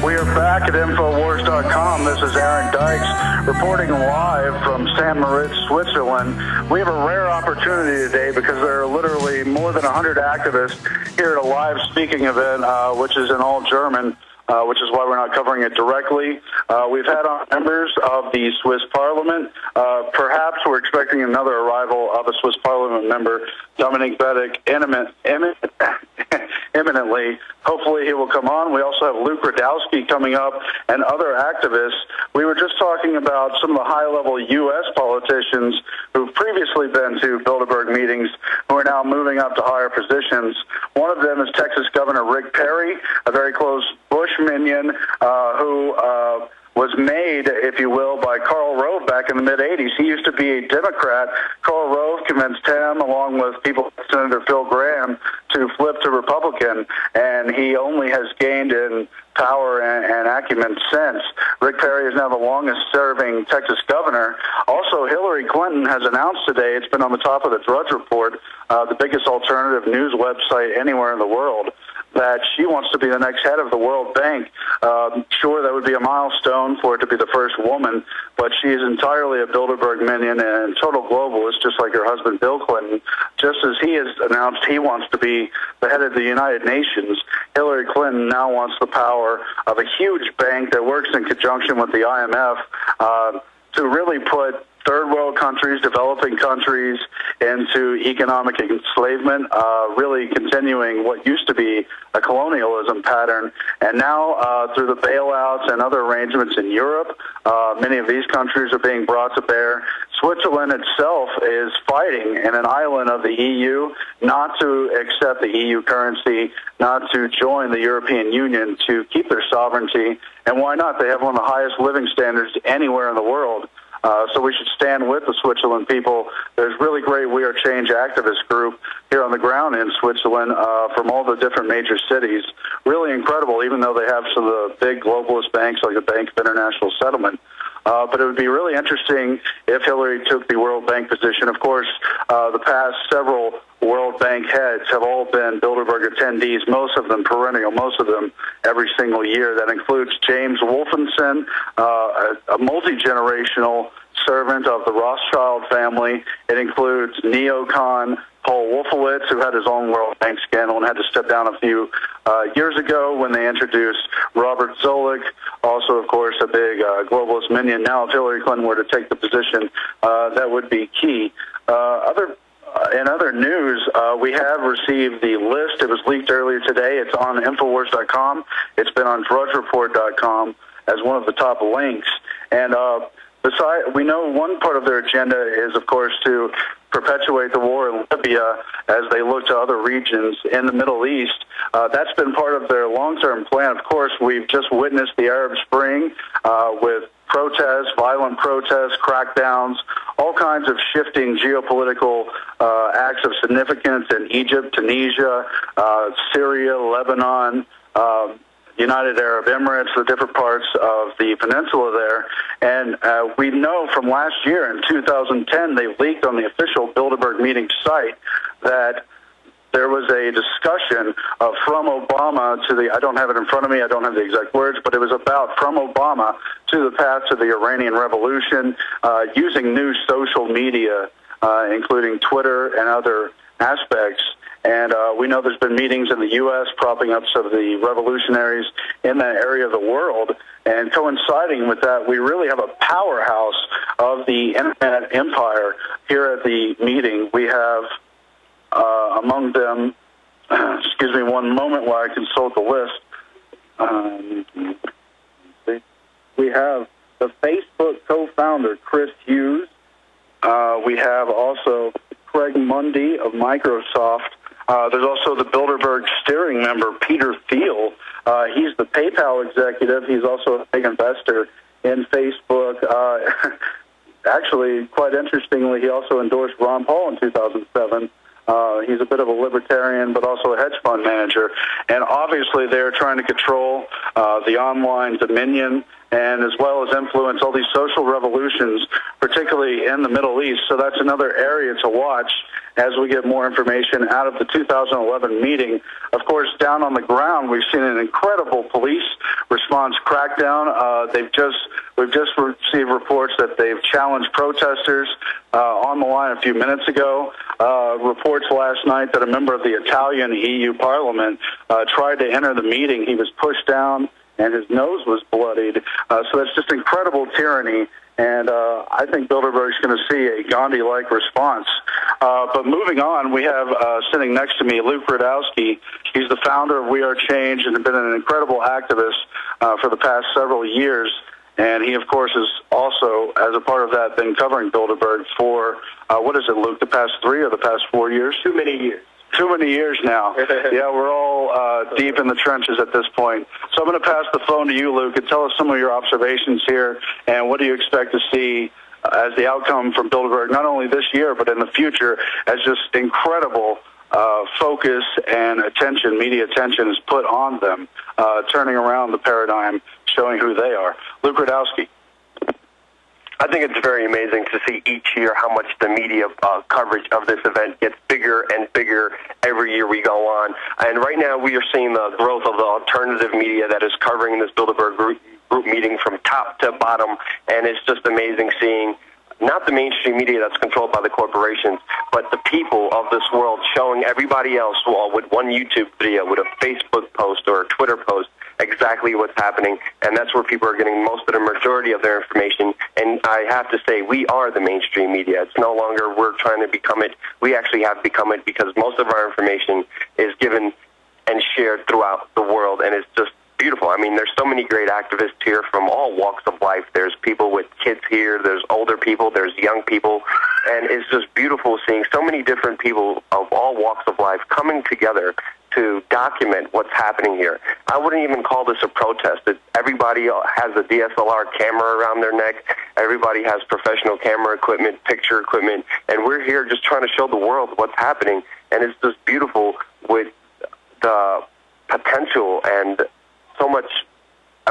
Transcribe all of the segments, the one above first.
We are back at Infowars.com. This is Aaron Dykes reporting live from St-Moritz, Switzerland. We have a rare opportunity today because there are literally more than 100 activists here at a live speaking event, which is in all German. Which is why we're not covering it directly. We've had on members of the Swiss Parliament. Perhaps we're expecting another arrival of a Swiss Parliament member, Dominic Beddick, imminently. Hopefully he will come on. We also have Luke-Rudkowski coming up and other activists. We were just talking about some of the high-level U.S. politicians who've previously been to Bilderberg meetings who are now moving up to higher positions. One of them is Texas Governor Rick Perry, a very close Bush minion who was made, if you will, by Karl Rove back in the mid-'80s. He used to be a Democrat. Karl Rove convinced him, along with people like Senator Phil Gramm, to flip to Republican, and he only has gained in power and acumen since. Rick Perry is now the longest-serving Texas governor. Also, Hillary Clinton has announced today, it's been on the top of the Drudge Report, the biggest alternative news website anywhere in the world, that she wants to be the next head of the World Bank. Sure, that would be a milestone for it to be the first woman, but she is entirely a Bilderberg minion and total globalist, just like her husband Bill Clinton. Just as he has announced he wants to be the head of the United Nations, Hillary Clinton now wants the power of a huge bank that works in conjunction with the IMF to really put third world countries, developing countries into economic enslavement, really continuing what used to be a colonialism pattern. And now through the bailouts and other arrangements in Europe, many of these countries are being brought to bear. Switzerland itself is fighting in an island of the EU not to accept the EU currency, not to join the European Union, to keep their sovereignty. And why not? They have one of the highest living standards anywhere in the world. So we should stand with the Switzerland people. There's really great We Are Change activist group here on the ground in Switzerland from all the different major cities. Really incredible, even though they have some of the big globalist banks like the Bank of International Settlement. But it would be really interesting if Hillary took the World Bank position. Of course, the past several World Bank heads have all been Bilderberg attendees, most of them perennial, most of them every single year. That includes James Wolfenson, a multi-generational servant of the Rothschild family. It includes neocon Paul Wolfowitz, who had his own World Bank scandal and had to step down a few years ago when they introduced Robert Zoellick, also, of course, a big globalist minion. Now, if Hillary Clinton were to take the position, that would be key. In other news, we have received the list. It was leaked earlier today. It's on Infowars.com. It's been on DrudgeReport.com as one of the top links. And we know one part of their agenda is, of course, to perpetuate the war in Libya as they look to other regions in the Middle East. That's been part of their long-term plan. Of course, we've just witnessed the Arab Spring with protests, violent protests, crackdowns, all kinds of shifting geopolitical acts of significance in Egypt, Tunisia, Syria, Lebanon, United Arab Emirates, the different parts of the peninsula there. And we know from last year in 2010, they leaked on the official Bilderberg meeting site that there was a discussion of from Obama to the, I don't have it in front of me, I don't have the exact words, but it was about from Obama to the path to the Iranian Revolution, using new social media, including Twitter and other aspects. And we know there's been meetings in the U.S. propping up some of the revolutionaries in that area of the world. And coinciding with that, we really have a powerhouse of the Internet empire here at the meeting. We have among them, excuse me one moment while I consult the list. We have the Facebook co-founder, Chris Hughes. We have also Craig Mundy of Microsoft. There's also the Bilderberg steering member, Peter Thiel. He's the PayPal executive. He's also a big investor in Facebook. Actually, quite interestingly, he also endorsed Ron Paul in 2007. He's a bit of a libertarian, but also a hedge fund manager. And obviously, they're trying to control the online dominion and as well as influence all these social revolutions, particularly in the Middle East. So that's another area to watch as we get more information out of the 2011 meeting. Of course, down on the ground, we've seen an incredible police response crackdown. We've just received reports that they've challenged protesters on the line a few minutes ago. Reports last night that a member of the Italian EU Parliament tried to enter the meeting. He was pushed down and his nose was bloodied. So that's just incredible tyranny. And I think Bilderberg's going to see a Gandhi-like response. But moving on, we have sitting next to me Luke-Rudkowski. He's the founder of We Are Change and has been an incredible activist for the past several years. And he, of course, is also, as a part of that, been covering Bilderberg for, what is it, Luke, the past 3 or the past 4 years? Too many years. Too many years now. Yeah, we're all deep in the trenches at this point. So I'm going to pass the phone to you, Luke, and tell us some of your observations here, and what do you expect to see as the outcome from Bilderberg, not only this year, but in the future, as just incredible focus and attention, media attention is put on them, turning around the paradigm, showing who they are. Luke-Rudkowski. I think it's very amazing to see each year how much the media coverage of this event gets bigger and bigger every year we go on. And right now we are seeing the growth of the alternative media that is covering this Bilderberg group meeting from top to bottom. And it's just amazing seeing not the mainstream media that's controlled by the corporations, but the people of this world showing everybody else with one YouTube video, with a Facebook post or a Twitter post, exactly what's happening, and that's where people are getting most of the majority of their information. And I have to say, we are the mainstream media. It's no longer we're trying to become it. We actually have become it, because most of our information is given and shared throughout the world, and it's just beautiful. I mean, there's so many great activists here from all walks of life. There's people with kids here, there's older people, there's young people, and it's just beautiful seeing so many different people of all walks of life coming together to document what's happening here. I wouldn't even call this a protest. Everybody has a DSLR camera around their neck. Everybody has professional camera equipment, picture equipment, and we're here just trying to show the world what's happening. And it's just beautiful with the potential and so much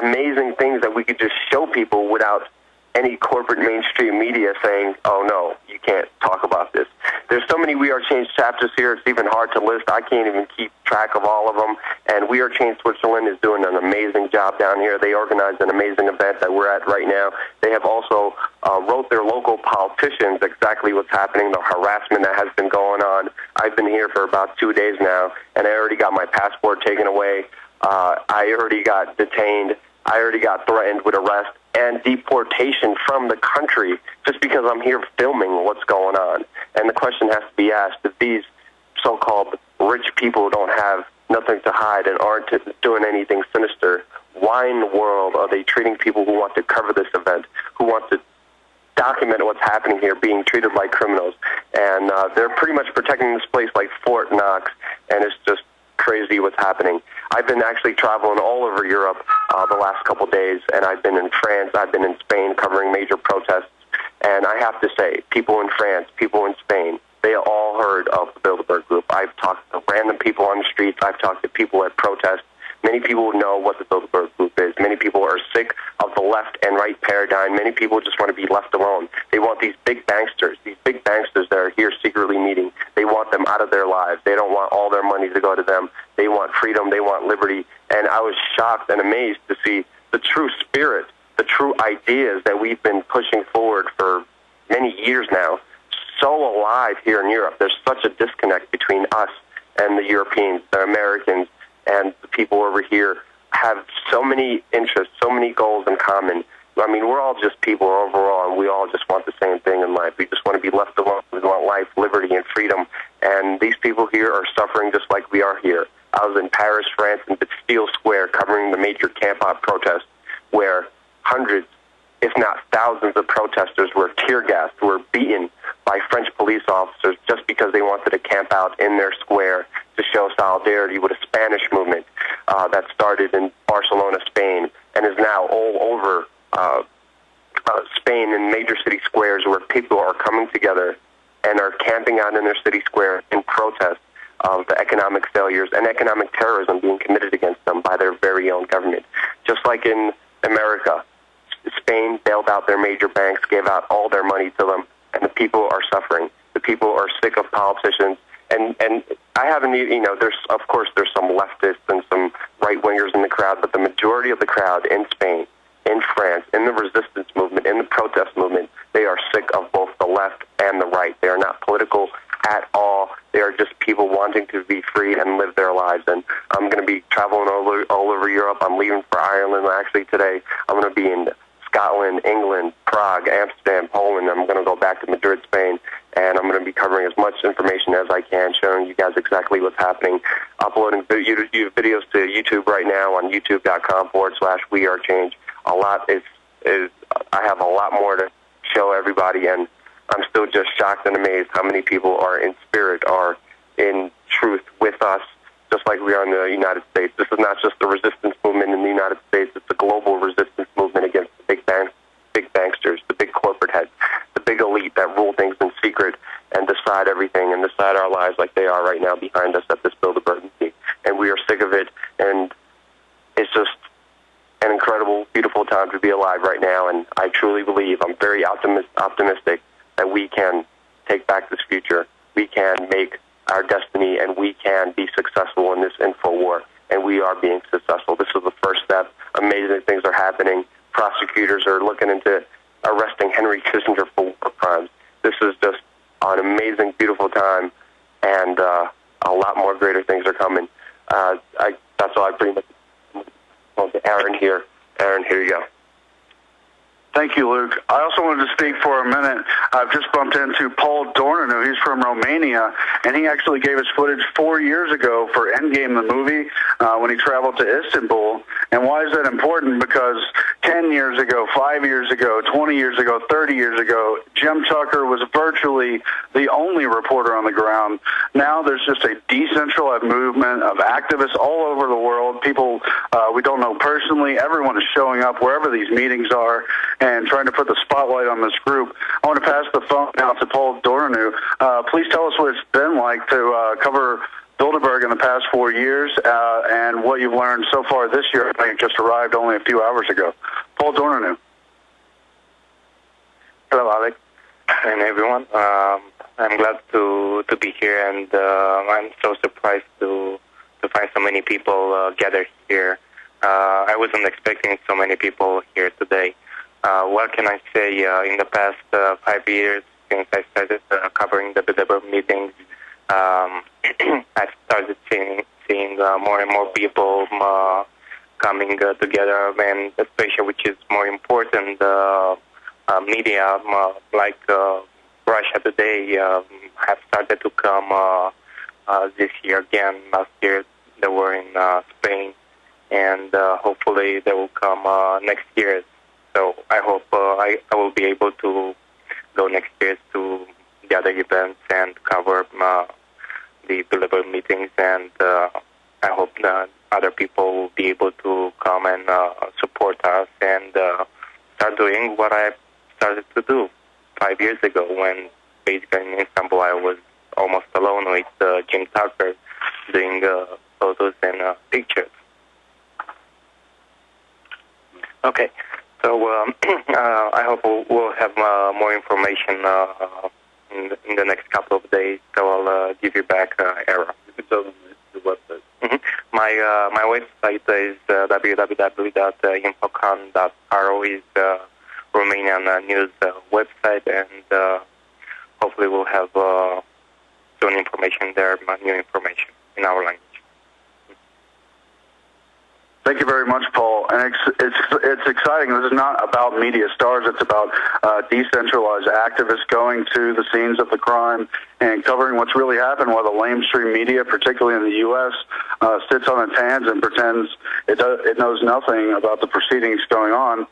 amazing things that we could just show people without any corporate mainstream media saying, oh, no, you can't talk about this. There's so many We Are Change chapters here, it's even hard to list. I can't even keep track of all of them. And We Are Change Switzerland is doing an amazing job down here. They organized an amazing event that we're at right now. They have also wrote their local politicians exactly what's happening, the harassment that has been going on. I've been here for about 2 days now, and I already got my passport taken away. I already got detained. I already got threatened with arrest and deportation from the country just because I'm here filming what's going on. And the question has to be asked, if these so-called rich people don't have nothing to hide and aren't doing anything sinister, why in the world are they treating people who want to cover this event, who want to document what's happening here, being treated like criminals? And they're pretty much protecting this place like Fort Knox, and it's just crazy what's happening. I've been actually traveling all over Europe the last couple days, and I've been in France, I've been in Spain covering major protests, and I have to say, people in France, people in Spain, they all heard of the Bilderberg Group. I've talked to random people on the streets, I've talked to people at protests. Many people know what the Bilderberg Group is. Many people are sick of the left and right paradigm. Many people just want to be left alone. They want these big banksters that are here secretly meeting. They want them out of their lives. They don't want all their money to go to them. They want freedom. They want liberty. And I was shocked and amazed to see the true spirit, the true ideas that we've been pushing forward for many years now, so alive here in Europe. There's such a disconnect between us and the Europeans, the Americans, and the people over here have so many interests, so many goals in common. I mean, we're all just people overall, and we all just want the same thing in life. We just want to be left alone. We want life, liberty, and freedom. And these people here are suffering just like we are here. I was in Paris, France, in Bastille Square, covering the major camp-out protest, where hundreds, if not thousands, of protesters were tear-gassed, were beaten by French police officers just because they wanted to camp out in their square to show solidarity with a Spanish movement that started in Barcelona, Spain, and is now all over Spain in major city squares where people are coming together and are camping out in their city square in protest of the economic failures and economic terrorism being committed against them by their very own government. Just like in America, Spain bailed out their major banks, gave out all their money to them, and the people are suffering. The people are sick of politicians. And I haven't, there's some leftists and some right-wingers in the crowd, but the majority of the crowd in Spain, in France, in the resistance movement, in the protest movement, they are sick of both the left and the right. They are not political at all. They are just people wanting to be free and live their lives. And I'm going to be traveling all over Europe. I'm leaving for Ireland actually today. I'm going to be in Scotland, England, Prague, Amsterdam, Poland. I'm going to go back to Madrid, Spain, and I'm going to be covering as much information as I can, showing you guys exactly what's happening, uploading videos to YouTube right now on youtube.com/wearechange. A lot is I have a lot more to show everybody, and I'm still just shocked and amazed how many people are in spirit, are in truth with us, just like we are in the United States. This is not just the resistance movement in the United States, it's a global resistance movement against the big banksters, the big corporate heads, the big elite that rule things in secret and decide everything and decide our lives like they are right now behind us at this Bilderberg meeting. And we are sick of it, and it's just an incredible, beautiful time to be alive right now, and I truly believe, I'm very optimistic that we can take back this future. We can make our destiny, and we can be successful in this info war, and we are being successful. This is the first step. Amazing things are happening. Prosecutors are looking into arresting Henry Kissinger for war crimes. This is just an amazing, beautiful time, and a lot more greater things are coming. That's all I pretty much want to Aaron here. Aaron, here you go. Thank you, Luke. I also wanted to speak for a minute. I've just bumped into Paul Dornanu. He's from Romania, and he actually gave us footage 4 years ago for Endgame, the movie, when he traveled to Istanbul. And why is that important? Because 10 years ago, 5 years ago, 20 years ago, 30 years ago, Jim Tucker was virtually the only reporter on the ground. Now there's just a decentralized movement of activists all over the world, people we don't know personally. Everyone is showing up wherever these meetings are and trying to put the spotlight on this group. I want to pass the phone now to Paul Dornanu. Please tell us what it's been like to cover Bilderberg in the past 4 years and what you've learned so far this year. I think you just arrived only a few hours ago. Paul Dornanu. Hello, Alex, and everyone. I'm glad to be here, and I'm so surprised to find so many people gathered here. I wasn't expecting so many people here today. What can I say? In the past 5 years since I started covering the Bilderberg meetings, I've started seeing more and more people coming together, and especially, which is more important, media like Russia Today have started to come this year again. Last year they were in Spain, and hopefully they will come next year. So I hope I will be able to go next year to the other events and cover the Bilderberg meetings, and I hope that other people will be able to come and support us and start doing what I started to do 5 years ago, when basically in Istanbul I was almost alone with Jim Tucker doing photos and pictures. Okay, so I hope we'll have more information in the next couple of days, so I'll give you back Era. You can tell them the website. Mm-hmm. My website is www.infocon.ro, is Romanian news website, and hopefully we'll have soon information there, new information in our language. Thank you very much, Paul. And it's exciting. This is not about media stars. It's about decentralized activists going to the scenes of the crime and covering what's really happened, while the lamestream media, particularly in the U.S., sits on its hands and pretends it knows nothing about the proceedings going on.